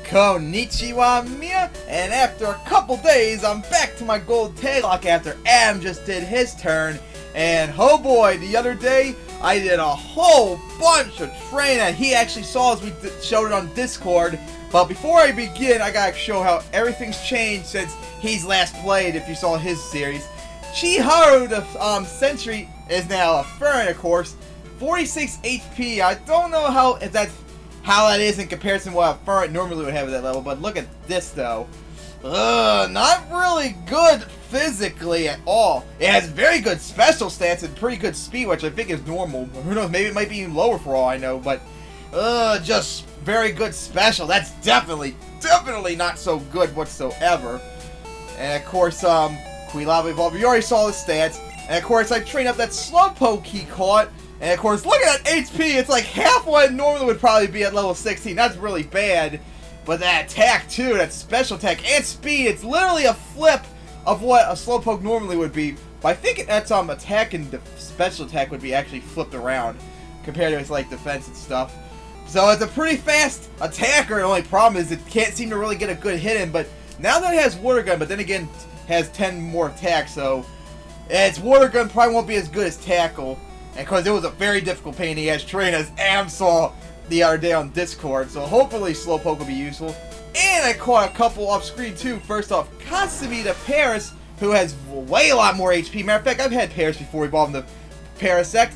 Konnichiwa Mia, and after a couple days, I'm back to my Gold Taglocke after Adam just did his turn. And oh boy, the other day, I did a whole bunch of training that he actually saw as we showed it on Discord. But before I begin, I gotta show how everything's changed since he's last played, if you saw his series. Chiharu, the Sentry, is now a Fern, of course. 46 HP, I don't know how that is in comparison to what a Fern normally would have at that level, but look at this though. Not really good physically at all. It has very good special stats and pretty good speed, which I think is normal. Who knows, maybe it might be even lower for all I know, but just very good special. That's definitely not so good whatsoever. And of course, Quilava Evolver, you already saw the stats. And of course, I trained up that Slowpoke he caught. And of course, look at that HP, it's like half what it normally would probably be at level 16. That's really bad. But that attack too, that special attack and speed, it's literally a flip of what a Slowpoke normally would be. But I think that's attack and the special attack would be actually flipped around compared to its like defense and stuff. So it's a pretty fast attacker. The only problem is it can't seem to really get a good hit in. But now that it has Water Gun, but then again has 10 more attacks, so its Water Gun probably won't be as good as Tackle. And because it was a very difficult pain in the ass train, as Am saw the other day on Discord, so hopefully Slowpoke will be useful. And I caught a couple off screen too. First off, Kasumi the Paris, who has way a lot more HP. Matter of fact, I've had Paris before evolving the Parasect.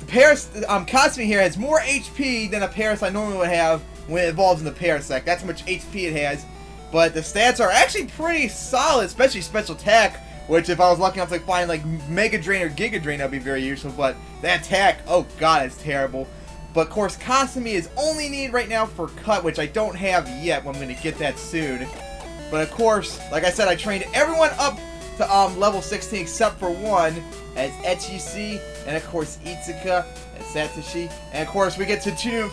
The Paris, Kasumi here has more HP than a Paris I normally would have when it evolves in the Parasect. That's how much HP it has. But the stats are actually pretty solid, especially special attack, which if I was lucky enough to find like Mega Drain or Giga Drain, that would be very useful. But that attack, oh god, it's terrible. But of course, Kasumi is only needed right now for Cut, which I don't have yet, but I'm going to get that soon. But of course, like I said, I trained everyone up to level 16 except for one, as Echici, and of course Itsuka, and Satoshi. And of course, we get to two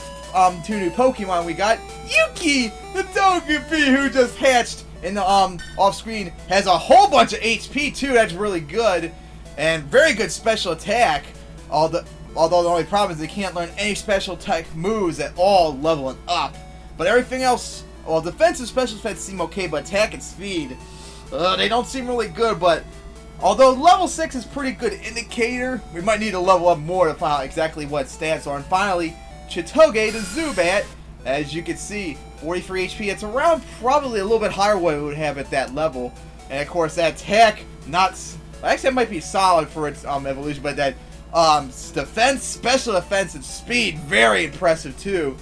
new Pokemon. We got Yuki, the Togepi, who just hatched in the off screen, has a whole bunch of HP too. That's really good, and very good special attack. Although the only problem is they can't learn any special type moves at all leveling up. But everything else, well, defense and special defense seem okay, but attack and speed, they don't seem really good. But although level 6 is pretty good indicator, we might need to level up more to find out exactly what stats are. And finally, Chitoge the Zubat, as you can see, 43 HP. It's around probably a little bit higher what it would have at that level. And of course, that attack, actually it might be solid for its evolution, but that defense, special defense, and speed, very impressive too.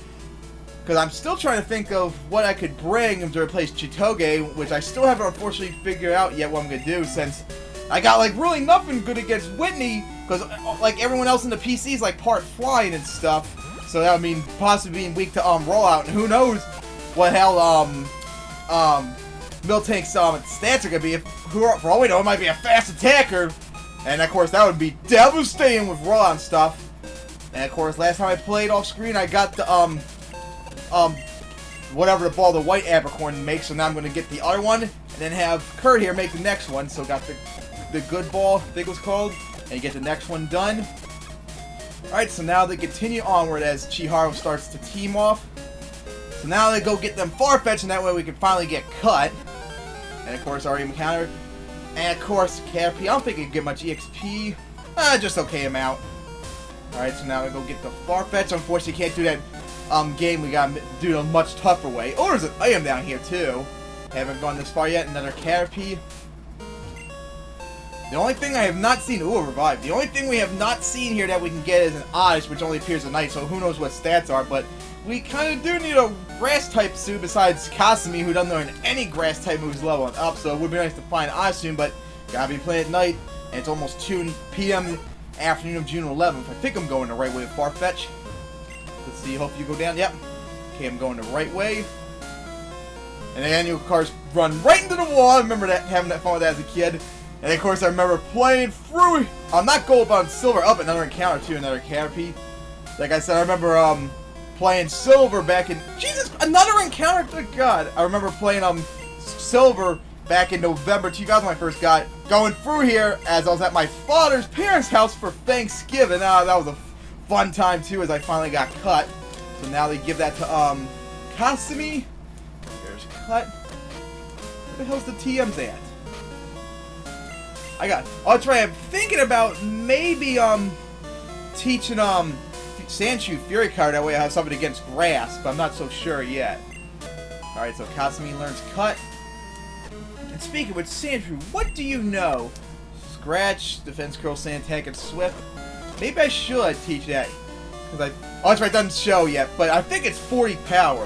Because I'm still trying to think of what I could bring to replace Chitoge, which I still haven't unfortunately figured out yet what I'm going to do, since I got like really nothing good against Whitney, because like everyone else in the PC is like part flying and stuff. So that would mean possibly being weak to rollout, and who knows what hell Miltank's stats are going to be. For all we know, it might be a fast attacker. And of course, that would be devastating with rollout and stuff. And of course, last time I played off screen, I got the whatever the ball the white apricorn makes. So now I'm going to get the other one, and then have Kurt here make the next one. So got the good ball, I think it was called, and you get the next one done. All right, so now they continue onward as Chiharu starts to team off. So now they go get them Farfetch, and that way we can finally get Cut. And of course, already encountered. And of course, Caterpie, I don't think it can get much EXP. Just okay amount. Alright, so now we go get the Farfetch. Unfortunately, can't do that game. We gotta do it a much tougher way. Oh, there's an item down here, too. Haven't gone this far yet. Another Caterpie. The only thing I have not seen... Ooh, a Revive. The only thing we have not seen here that we can get is an Oddish, which only appears at night, so who knows what stats are, but we kind of do need a Grass-type suit besides Kasumi, who doesn't learn any Grass-type moves leveling up, so it would be nice to find Oddish soon, but gotta be playing at night, and it's almost 2 p.m. afternoon of June 11th. I think I'm going the right way with Farfetch. Let's see, hope you go down. Yep. Okay, I'm going the right way. And the annual cars run right into the wall. I remember that, having that fun with that as a kid. And of course, I remember playing through. Not gold, but silver. Up another encounter too, another Caterpie. Like I said, I remember playing silver back in. Jesus, another encounter. Good God, I remember playing silver back in November 2000 when I first got going through here as I was at my father's parents' house for Thanksgiving. That was a fun time too, as I finally got Cut. So now they give that to Kasumi. Learns cut. Where the hell's the TMs at? I got... Oh, that's right. I'm thinking about maybe, teaching, Sandshrew Fury Card. That way I have something against grass, but I'm not so sure yet. Alright, so Kasumi learns cut. And speaking with Sandshrew, what do you know? Scratch, defense, curl, sand, attack, and swift. Maybe I should teach that. Because oh, that's right, it doesn't show yet, but I think it's 40 power.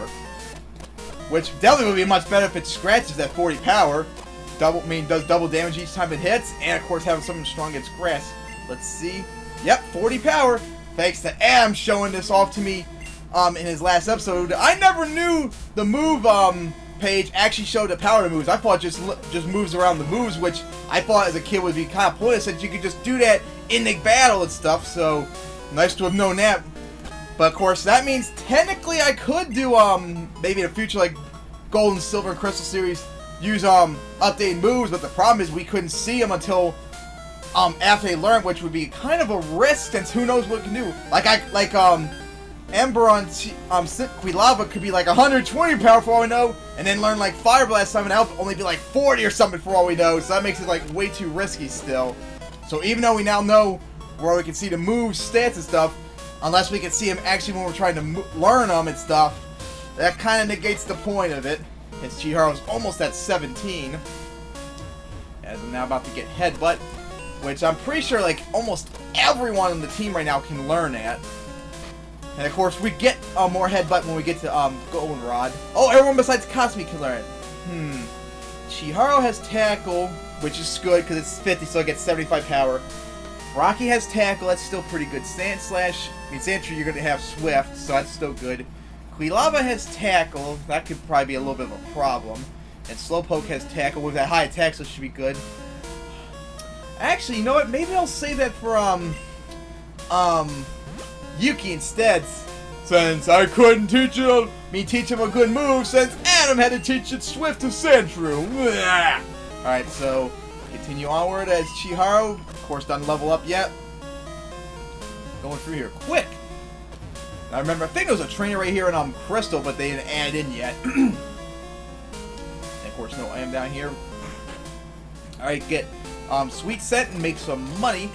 Which definitely would be much better if it scratches at 40 power. Does double damage each time it hits, and of course having something strong against grass. Let's see. Yep, 40 power. Thanks to Am showing this off to me in his last episode. I never knew the move page actually showed the power of the moves. I thought it just moves around the moves, which I thought as a kid would be kind of pointless that you could just do that in the battle and stuff. So nice to have known that. But of course that means technically I could do maybe in the future like Gold and Silver and Crystal series use updated moves, but the problem is we couldn't see them until after they learn, which would be kind of a risk since who knows what it can do. Like Ember on Quilava could be like 120 power for all we know, and then learn like Fire Blast time and help only be like 40 or something for all we know, so that makes it like way too risky still. So even though we now know where we can see the moves, stats and stuff, unless we can see them actually when we're trying to learn them and stuff, that kind of negates the point of it. His Chiharu's almost at 17, as I'm now about to get Headbutt, which I'm pretty sure like almost everyone on the team right now can learn that. And of course we get more Headbutt when we get to Goldenrod. Oh, everyone besides Kasumi can learn it. Chiharu has Tackle, which is good because it's 50, so it gets 75 power. Rocky has Tackle, that's still pretty good. Sandshrew, you're going to have Swift, so that's still good. Quilava has Tackle, that could probably be a little bit of a problem. And Slowpoke has Tackle with that high attack, so it should be good. Actually, you know what? Maybe I'll save that for, Yuki instead. Since I couldn't teach him a good move, since Adam had to teach it Swift to Sandshrew. Alright, so continue onward as Chiharu. Of course, doesn't level up yet. Going through here quick. I remember, I think there was a trainer right here in Crystal, but they didn't add it in yet. And of course, no Am down here. Alright, get Sweet Scent and make some money.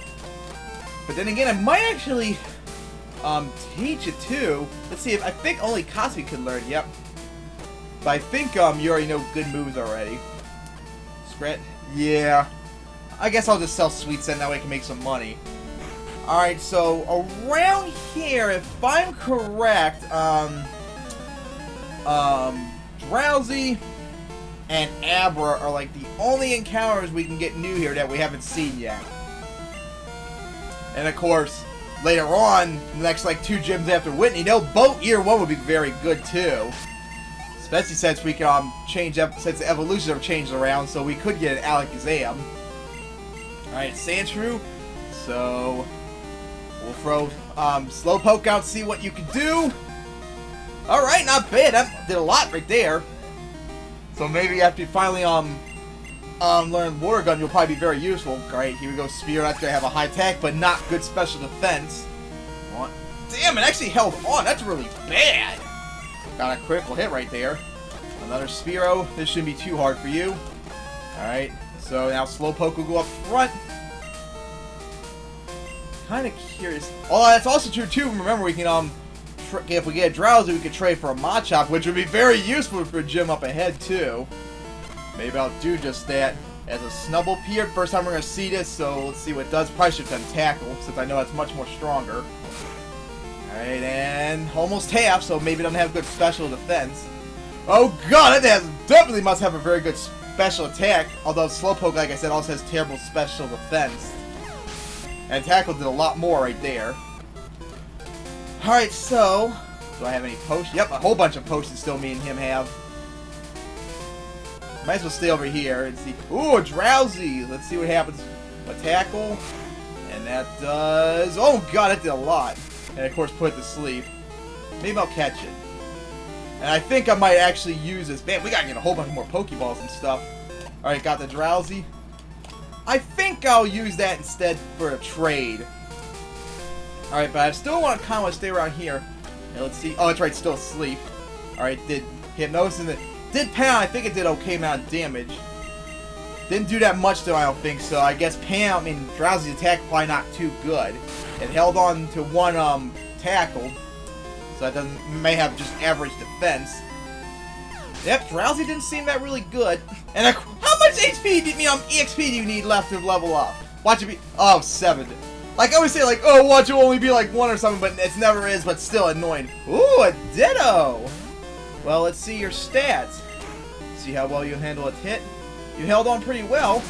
But then again, I might actually teach it too. Let's see, if I think only Kasumi can learn, yep. But I think you already know good moves already. Scrat, yeah. I guess I'll just sell Sweet Scent, that way I can make some money. Alright, so around here, if I'm correct, Drowsy and Abra are like the only encounters we can get new here that we haven't seen yet. And of course, later on, the next like 2 gyms after Whitney, both year 1 would be very good too. Especially since we can change up, since the evolutions have changed around, so we could get an Alakazam. Alright, Sandshrew. So we'll throw Slowpoke out, see what you can do. Alright, not bad. That did a lot right there. So maybe after you finally learn Water Gun, you'll probably be very useful. Alright, here we go. Spear, that's gonna have a high attack, but not good special defense. Damn, it actually held on. That's really bad. Got a critical hit right there. Another Spearow. This shouldn't be too hard for you. Alright, so now Slowpoke will go up front. Kind of curious. Oh, that's also true too. Remember, we can if we get a Drowsy, we could trade for a Machop, which would be very useful for a gym up ahead too. Maybe I'll do just that. As a Snubble Pier, first time we're gonna see this, so let's see what it does. Probably should have done Tackle, since I know that's much more stronger. Alright, and almost half, so maybe it doesn't have good special defense. Oh god, that definitely must have a very good special attack. Although Slowpoke, like I said, also has terrible special defense. And Tackle did a lot more right there. Alright, so do I have any potions? Yep, a whole bunch of potions still me and him have. Might as well stay over here and see. Ooh, a Drowsy! Let's see what happens. A Tackle. And that does... Oh god, that did a lot. And of course put it to sleep. Maybe I'll catch it. And I think I might actually use this. Man, we gotta get a whole bunch more Pokeballs and stuff. Alright, got the Drowsy. I think I'll use that instead for a trade. Alright, but I still want to kind of stay around here. And let's see. Oh, that's right, still asleep. Alright, did Hypnosis and Did pound, I think it did okay amount of damage. Didn't do that much though, I don't think so. I guess Drowsy's attack probably not too good. It held on to one tackle, so that may have just average defense. Yep, Drowsy didn't seem that really good. And how much HP EXP do you need left to level up? Watch it be 7. Like I always say, like, oh, watch it only be like 1 or something, but it never is. But still annoying. Ooh, a Ditto. Well, let's see your stats. See how well you handle a hit. You held on pretty well.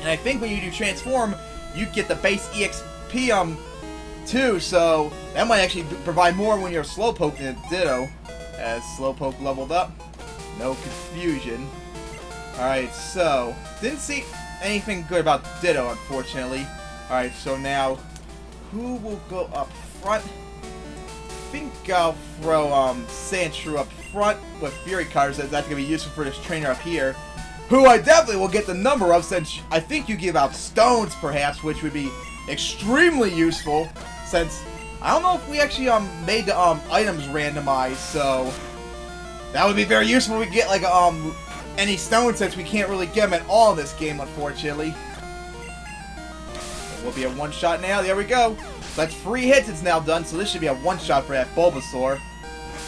And I think when you do transform, you get the base EXP too, so that might actually provide more when you're Slowpoke than a Ditto. As Slowpoke leveled up. No confusion. Alright, so didn't see anything good about Ditto, unfortunately. Alright, so now who will go up front? I think I'll throw Sandshrew up front with Fury Cutters, as that's going to be useful for this trainer up here, who I definitely will get the number of, since I think you give out stones perhaps, which would be extremely useful, since I don't know if we actually made the items randomized, so that would be very useful if we get like any stones, since we can't really get them at all in this game, unfortunately. It will be a one-shot now. There we go. So that's 3 hits. It's now done. So this should be a one-shot for that Bulbasaur.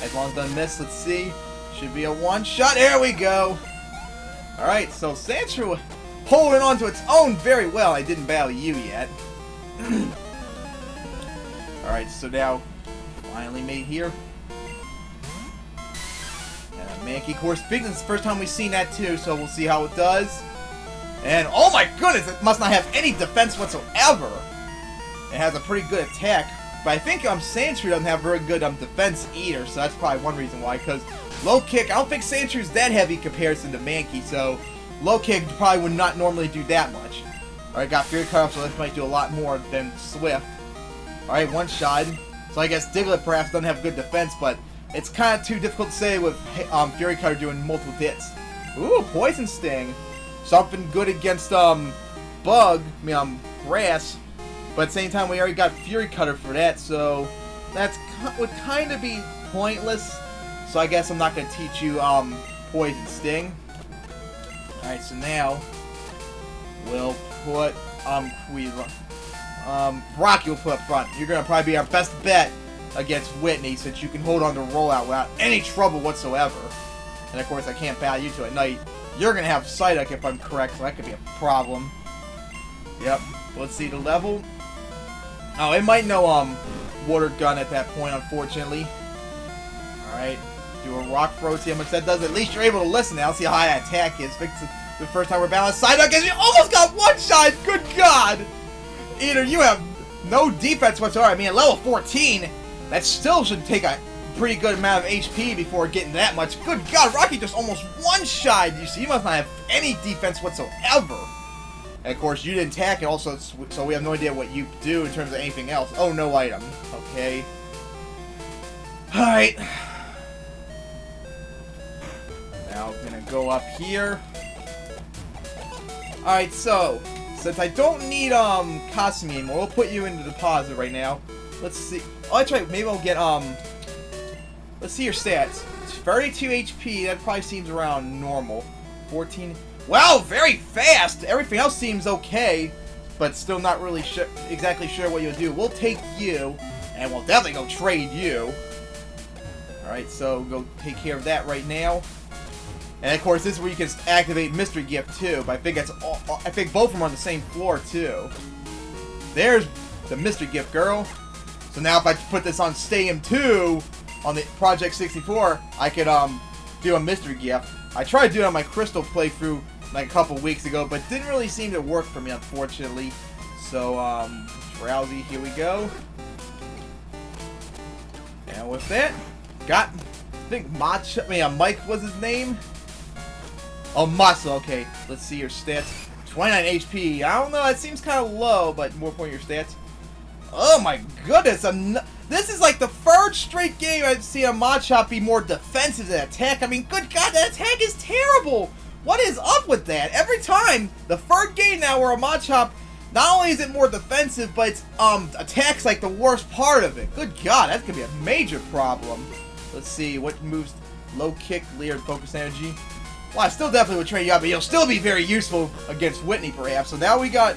As long as it doesn't miss, let's see. Should be a one-shot. There we go. Alright, so Sandshrew holding on to its own very well. I didn't battle you yet. Alright, so now finally made here. And a Mankey, of course. This is the first time we've seen that too, so we'll see how it does. And oh my goodness, it must not have any defense whatsoever. It has a pretty good attack, but I think Sandshrew doesn't have very good defense either, so that's probably one reason why. Because low kick, I don't think Sandshrew's that heavy in comparison to Mankey, so low kick probably would not normally do that much. Alright, got Fury Cutter, so this might do a lot more than Swift. Alright, one shot. So I guess Diglett perhaps doesn't have good defense, but it's kind of too difficult to say with Fury Cutter doing multiple hits. Ooh, Poison Sting. Something good against grass. But at the same time, we already got Fury Cutter for that, so that would kind of be pointless. So I guess I'm not going to teach you Poison Sting. Alright, so now we'll put Rocky will put up front. You're going to probably be our best bet against Whitney, since you can hold on to rollout without any trouble whatsoever. And of course, I can't battle you two at night. You're going to have Psyduck if I'm correct, so that could be a problem. Yep. Let's see the level. Oh, it might know Water Gun at that point, unfortunately. Alright. Do a Rock Throw, see how much that does. At least you're able to listen now, see how high that attack is. The first time we're balanced. Psyduck, as you almost got one shot! Good God! Either you have no defense whatsoever. I mean, at level 14, that still should take a pretty good amount of HP before getting that much. Good God, Rocky just almost one-shot. You see, you must not have any defense whatsoever. And of course, you didn't attack it also, so we have no idea what you do in terms of anything else. Oh, no item. Okay. Alright. Now, I'm gonna go up here. Alright, so, since I don't need, Kasumi anymore, we'll put you into deposit right now. Let's see. Oh, that's right, maybe I'll get, let's see your stats. 32 HP, that probably seems around normal. 14. Wow, very fast! Everything else seems okay, but still not really exactly sure what you'll do. We'll take you, and we'll definitely go trade you. Alright, so go take care of that right now. And of course, this is where you can activate Mystery Gift too, but I think I think both of them are on the same floor too. There's the Mystery Gift, girl. So now if I put this on Stadium 2 on the Project 64, I could do a Mystery Gift. I tried to do it on my Crystal playthrough like a couple weeks ago, but didn't really seem to work for me, unfortunately. So, Drowsy, here we go. And with that, got, I think Mike was his name? Oh, Muscle, okay. Let's see your stats. 29 HP. I don't know, that seems kind of low, but more point your stats. Oh my goodness, this is like the third straight game I've seen a Machop be more defensive than attack. I mean, good God, that attack is terrible! What is up with that? Every time, the third game now where a Machop, not only is it more defensive, but its attack's like the worst part of it. Good God, that's gonna be a major problem. Let's see, what moves... Low kick, layered focus energy. Well, I still definitely would train you out, but you'll still be very useful against Whitney, perhaps. So now we got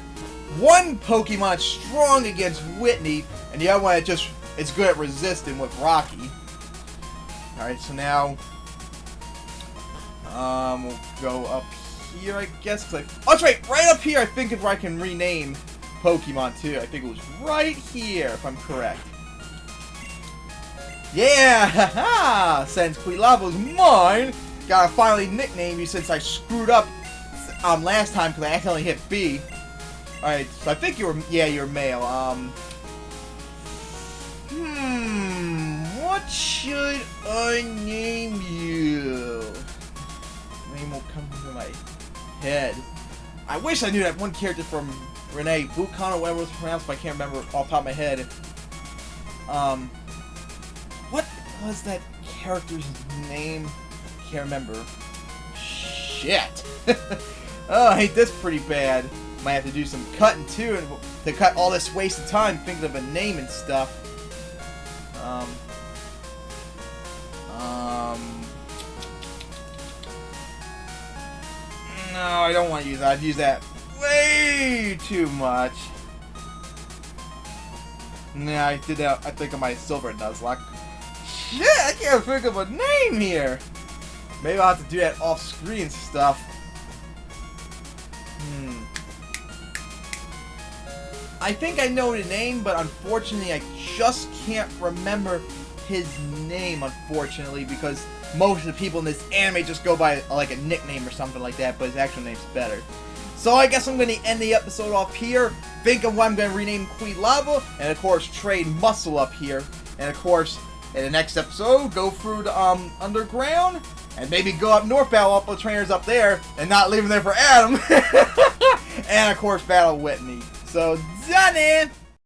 one Pokemon strong against Whitney, and the other one that just is good at resisting with Rocky. Alright, so now we'll go up here, I guess. Oh, that's right up here I think is where I can rename Pokemon too. I think it was right here, if I'm correct. Yeah, haha! Since Quilava's mine, gotta finally nickname you since I screwed up last time because I accidentally hit B. Alright, so I think you're male. What should I name you? Name will come to my head. I wish I knew that one character from Renee Bukan or whatever it was pronounced, but I can't remember off the top of my head. What was that character's name? Can't remember. Shit. Oh, I hate this pretty bad. Might have to do some cutting too, and to cut all this waste of time thinking of a name and stuff. No, I don't want to use that. I've used that way too much. Nah, I did that. I think of my silver Nuzlocke. Shit, I can't think of a name here. Maybe I'll have to do that off-screen stuff. I think I know the name, but unfortunately I just can't remember his name, unfortunately, because most of the people in this anime just go by like a nickname or something like that, but his actual name's better. So I guess I'm going to end the episode off here, think of what I'm going to rename Quilava, and of course trade Muscle up here, and of course in the next episode go through the underground, and maybe go up north, battle up with trainers up there, and not leave them there for Adam, and of course battle Whitney. So, done it!